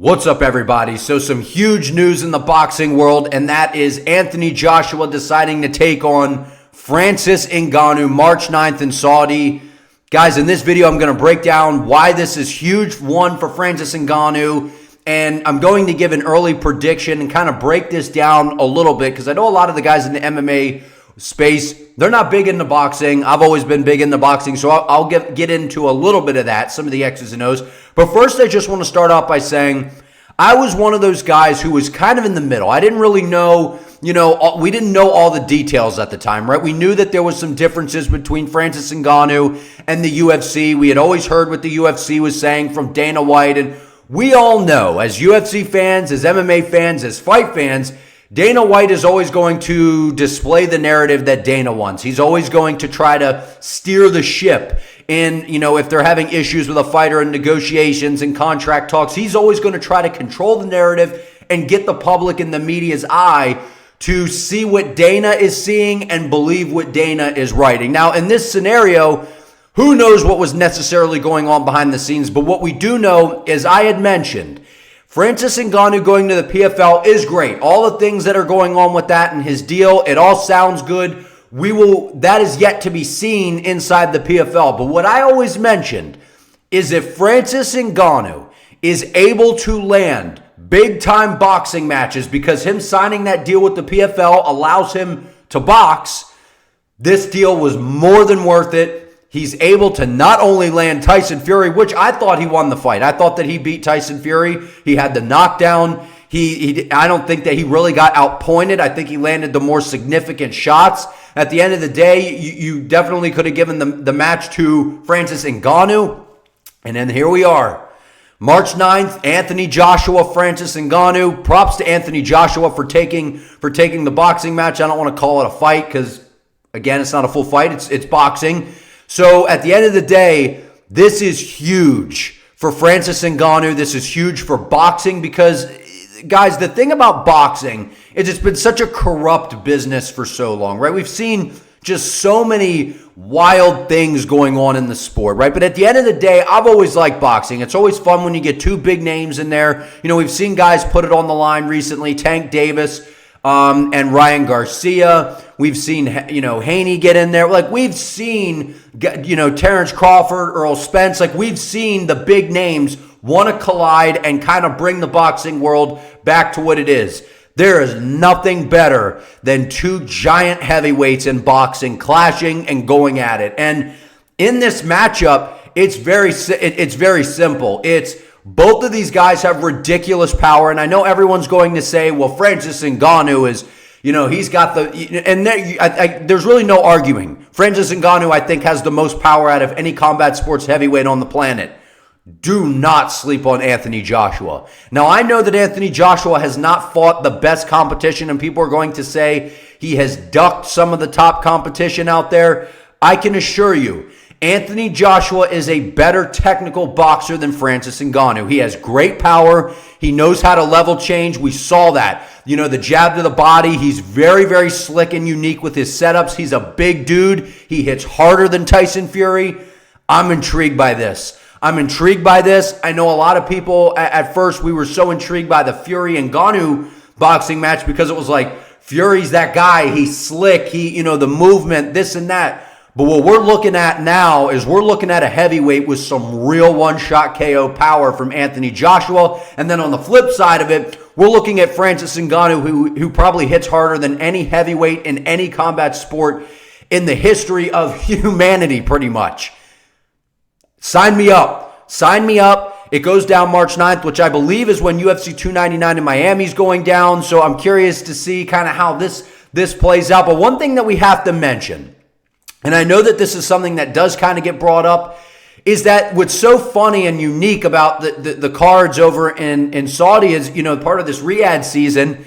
What's up, everybody? So some huge news in the boxing world, and that is Anthony Joshua deciding to take on Francis Ngannou March 9th in Saudi. Guys, in this video, I'm going to break down why this is huge, one, for Francis Ngannou, and I'm going to give an early prediction and kind of break this down a little bit because I know a lot of the guys in the MMA space, they're not big into boxing. I've always been big into boxing, so I'll get into a little bit of that, some of the X's and O's. But first, I just want to start off by saying I was one of those guys who was kind of in the middle. I didn't really know, we didn't know all the details at the time, right? We knew that there was some differences between Francis Ngannou and the UFC. We had always heard what the UFC was saying from Dana White, and we all know, as UFC fans, as MMA fans, as fight fans, Dana White is always going to display the narrative that Dana wants. He's always going to try to steer the ship. And, if they're having issues with a fighter in negotiations and contract talks, he's always going to try to control the narrative and get the public and the media's eye to see what Dana is seeing and believe what Dana is writing. Now, in this scenario, who knows what was necessarily going on behind the scenes, but what we do know, as I had mentioned, Francis Ngannou going to the PFL is great. All the things that are going on with that and his deal, it all sounds good. That is yet to be seen inside the PFL. But what I always mentioned is if Francis Ngannou is able to land big-time boxing matches because him signing that deal with the PFL allows him to box, this deal was more than worth it. He's able to not only land Tyson Fury, which I thought he won the fight. I thought that he beat Tyson Fury. He had the knockdown. I don't think that he really got outpointed. I think he landed the more significant shots. At the end of the day, you definitely could have given the match to Francis Ngannou. And then here we are. March 9th, Anthony Joshua, Francis Ngannou. Props to Anthony Joshua for taking the boxing match. I don't want to call it a fight because, again, it's not a full fight. It's boxing. So at the end of the day, this is huge for Francis Ngannou. This is huge for boxing because, guys, the thing about boxing is it's been such a corrupt business for so long, right? We've seen just so many wild things going on in the sport, right? But at the end of the day, I've always liked boxing. It's always fun when you get two big names in there. We've seen guys put it on the line recently, Tank Davis and Ryan Garcia. We've seen, Haney get in there. Like, we've seen, Terrence Crawford, Earl Spence. Like, we've seen the big names want to collide and kind of bring the boxing world back to what it is. There is nothing better than two giant heavyweights in boxing clashing and going at it. And in this matchup, it's very simple. It's both of these guys have ridiculous power. And I know everyone's going to say, well, Francis Ngannou is, he's got there's really no arguing. Francis Ngannou, I think, has the most power out of any combat sports heavyweight on the planet. Do not sleep on Anthony Joshua. Now, I know that Anthony Joshua has not fought the best competition, and people are going to say he has ducked some of the top competition out there. I can assure you, Anthony Joshua is a better technical boxer than Francis Ngannou. He has great power. He knows how to level change. We saw that. The jab to the body. He's very, very slick and unique with his setups. He's a big dude. He hits harder than Tyson Fury. I'm intrigued by this. I know a lot of people, at first, we were so intrigued by the Fury and Ngannou boxing match because it was like, Fury's that guy. He's slick. The movement, this and that. But what we're looking at now is we're looking at a heavyweight with some real one-shot KO power from Anthony Joshua. And then on the flip side of it, we're looking at Francis Ngannou, who probably hits harder than any heavyweight in any combat sport in the history of humanity, pretty much. Sign me up. It goes down March 9th, which I believe is when UFC 299 in Miami is going down. So I'm curious to see kind of how this plays out. But one thing that we have to mention, and I know that this is something that does kind of get brought up, is that what's so funny and unique about the cards over in Saudi is, part of this Riyadh season,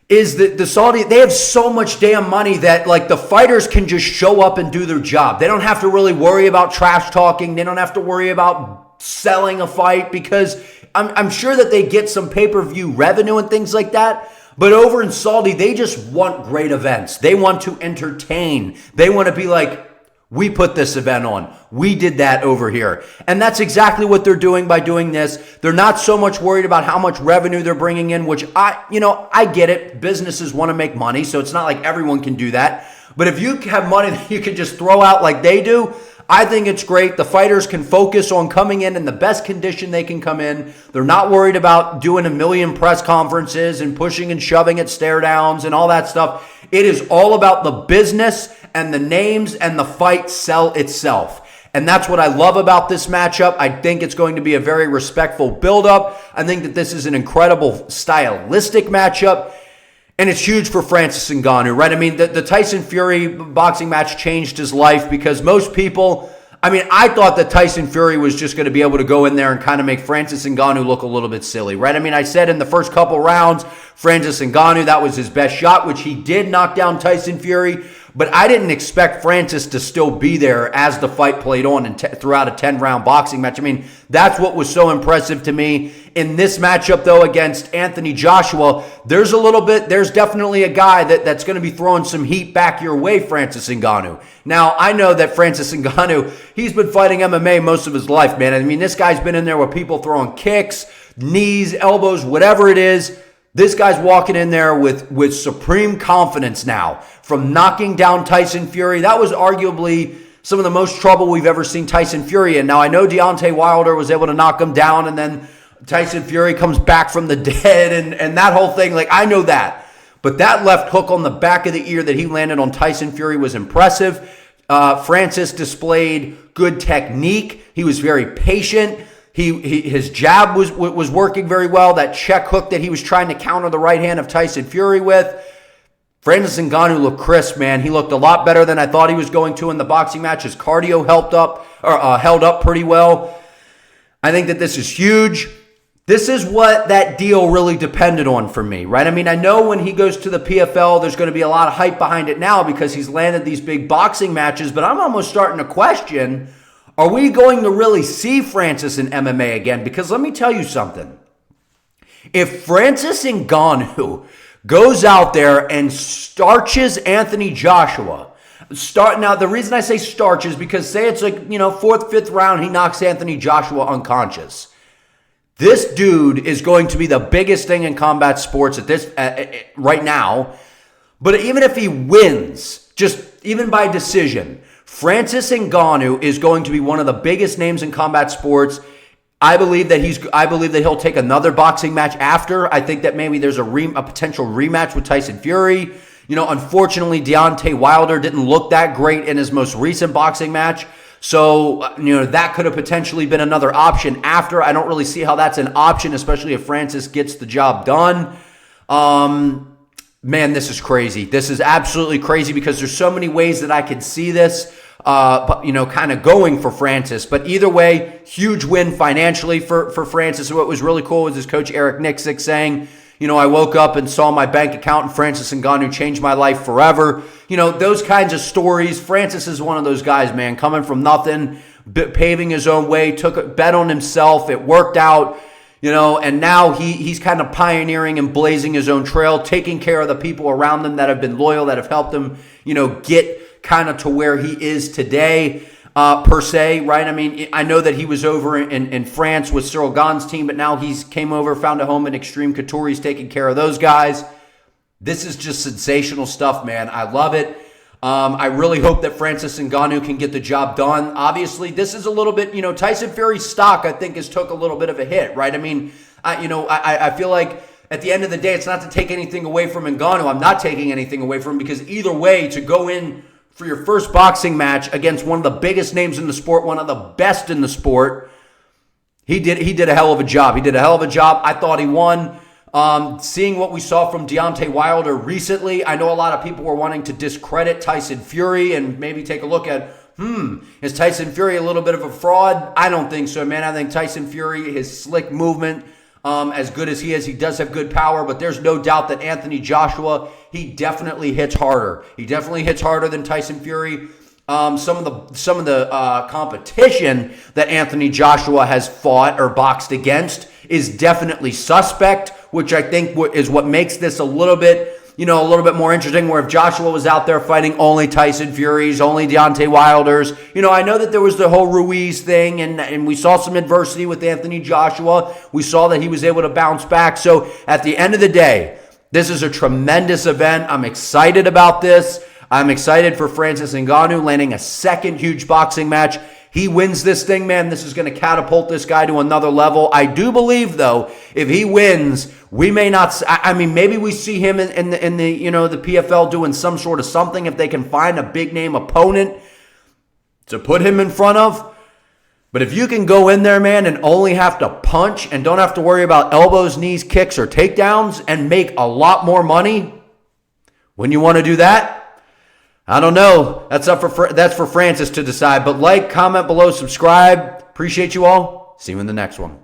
is that the Saudi, they have so much damn money that, like, the fighters can just show up and do their job. They don't have to really worry about trash talking. They don't have to worry about selling a fight because I'm sure that they get some pay-per-view revenue and things like that. But over in Saudi, they just want great events. They want to entertain. They want to be like, We put this event on. We did that over here. And that's exactly what they're doing by doing this. They're not so much worried about how much revenue they're bringing in, which I get it. Businesses want to make money, so it's not like everyone can do that. But if you have money that you can just throw out like they do, I think it's great. The fighters can focus on coming in the best condition they can come in. They're not worried about doing a million press conferences and pushing and shoving at stare downs and all that stuff. It is all about the business and the names, and the fight sell itself. And that's what I love about this matchup. I think it's going to be a very respectful buildup. I think that this is an incredible stylistic matchup. And it's huge for Francis Ngannou, right? I mean, the Tyson Fury boxing match changed his life because most people, I thought that Tyson Fury was just going to be able to go in there and kind of make Francis Ngannou look a little bit silly, right? I said in the first couple rounds, Francis Ngannou, that was his best shot, which he did knock down Tyson Fury. But I didn't expect Francis to still be there as the fight played on and throughout a 10-round boxing match. That's what was so impressive to me. In this matchup, though, against Anthony Joshua, there's definitely a guy that's going to be throwing some heat back your way, Francis Ngannou. Now, I know that Francis Ngannou, he's been fighting MMA most of his life, man. This guy's been in there with people throwing kicks, knees, elbows, whatever it is. This guy's walking in there with supreme confidence now from knocking down Tyson Fury. That was arguably some of the most trouble we've ever seen Tyson Fury in. Now, I know Deontay Wilder was able to knock him down, and then Tyson Fury comes back from the dead, and that whole thing, I know that. But that left hook on the back of the ear that he landed on Tyson Fury was impressive. Francis displayed good technique. He was very patient. His jab was working very well. That check hook that he was trying to counter the right hand of Tyson Fury with. Francis Ngannou looked crisp, man. He looked a lot better than I thought he was going to in the boxing match. His cardio held up pretty well. I think that this is huge. This is what that deal really depended on for me, right? I know when he goes to the PFL, there's going to be a lot of hype behind it now because he's landed these big boxing matches, but I'm almost starting to question, are we going to really see Francis in MMA again? Because let me tell you something. If Francis Ngannou goes out there and starches Anthony Joshua, now the reason I say starch is because say it's fourth, fifth round, he knocks Anthony Joshua unconscious. This dude is going to be the biggest thing in combat sports right now. But even if he wins, just even by decision, Francis Ngannou is going to be one of the biggest names in combat sports. I believe that he'll take another boxing match after. I think that maybe there's a potential rematch with Tyson Fury. Unfortunately, Deontay Wilder didn't look that great in his most recent boxing match. So, that could have potentially been another option after. I don't really see how that's an option, especially if Francis gets the job done. Man, this is crazy. This is absolutely crazy because there's so many ways that I could see this, kind of going for Francis. But either way, huge win financially for Francis. What was really cool was his coach, Eric Nixick, saying, I woke up and saw my bank account and Francis Ngannou changed my life forever. Those kinds of stories. Francis is one of those guys, man, coming from nothing, paving his own way, took a bet on himself. It worked out. And now he's kind of pioneering and blazing his own trail, taking care of the people around him that have been loyal, that have helped him, get kind of to where he is today, per se, right? I know that he was over in France with Cyril Gane's team, but now he's came over, found a home in Extreme Couture. He's taking care of those guys. This is just sensational stuff, man. I love it. I really hope that Francis Ngannou can get the job done. Obviously, this is a little bit, Tyson Fury's stock, I think, has took a little bit of a hit, right? I feel like at the end of the day, it's not to take anything away from Ngannou. I'm not taking anything away from him because either way, to go in for your first boxing match against one of the biggest names in the sport, one of the best in the sport, he did a hell of a job. He did a hell of a job. I thought he won. Seeing what we saw from Deontay Wilder recently, I know a lot of people were wanting to discredit Tyson Fury and maybe take a look at, is Tyson Fury a little bit of a fraud? I don't think so, man. I think Tyson Fury, his slick movement, as good as he is, he does have good power, but there's no doubt that Anthony Joshua, he definitely hits harder. He definitely hits harder than Tyson Fury. Some of the competition that Anthony Joshua has fought or boxed against is definitely suspect, which I think is what makes this a little bit a little bit more interesting, where if Joshua was out there fighting only Tyson Furies, only Deontay Wilders, I know that there was the whole Ruiz thing, and we saw some adversity with Anthony Joshua. We saw that he was able to bounce back. So at the end of the day, this is a tremendous event. I'm excited about this. I'm excited for Francis Ngannou landing a second huge boxing match. He wins this thing, man. This is going to catapult this guy to another level. I do believe, though, if he wins, we may not. Maybe we see him in the the PFL doing some sort of something if they can find a big name opponent to put him in front of. But if you can go in there, man, and only have to punch and don't have to worry about elbows, knees, kicks, or takedowns and make a lot more money, when you want to do that, I don't know. That's for Francis to decide. But like, comment below, subscribe. Appreciate you all. See you in the next one.